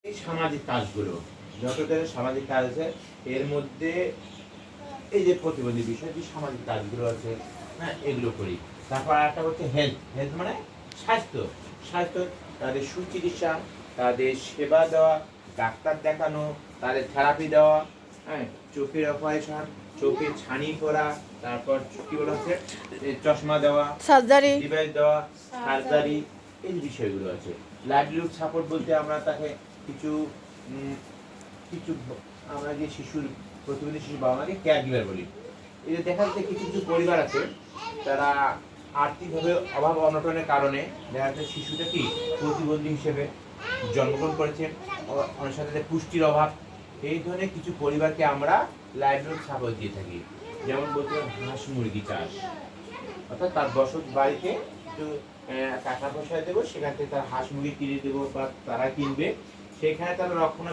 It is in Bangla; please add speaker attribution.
Speaker 1: এই সামাজিক কাজগুলো যত ধরনের সামাজিক কাজ আছে এর মধ্যে এই যে প্রতিবন্ধী বিষয় যে সামাজিক কাজগুলো আছে, হ্যাঁ, এগুলো করি। তারপর আরেকটা হচ্ছে হেলথ। হেলথ মানে স্বাস্থ্য। স্বাস্থ্য, তাদের সুচিকিৎসা, তাদের সেবা দেওয়া, ডাক্তার দেখানো, তাদের থেরাপি দেওয়া, হ্যাঁ, চোখের অপারেশন, চোখের ছানি করা, তারপর কি বলা হচ্ছে চশমা দেওয়া,
Speaker 2: সার্জারি,
Speaker 1: ডিভাইস দেওয়া, সার্জারি, এই যে বিষয়গুলো আছে। লাইভলিহুড সাপোর্ট বলতে আমরা তাকে কিছু কিছু আমরা যে শিশুর প্রতিবন্ধী শিশু বাবা মাকে কেয়ার গিভার বলি। এই যে দেখা যাচ্ছে কিছু কিছু পরিবার আছে তারা আর্থিকভাবে অভাব অনটনের কারণে দেখা যাচ্ছে শিশুটা কি প্রতিবন্ধী হিসেবে জন্মগ্রহণ করেছে, অনেক সাথে পুষ্টির অভাব। এই ধরনের কিছু পরিবারকে আমরা লাইভলিহুড সাপোর্ট দিয়ে থাকি। যেমন বলতে হাঁস মুরগি চাষ, অর্থাৎ তার বসত বাড়িতে একটু টাকা পয়সা দেবো, সেখান থেকে তার হাঁস মুরগি কিনে দেবো বা তারা কিনবে, সেখানে তারা রক্ষণা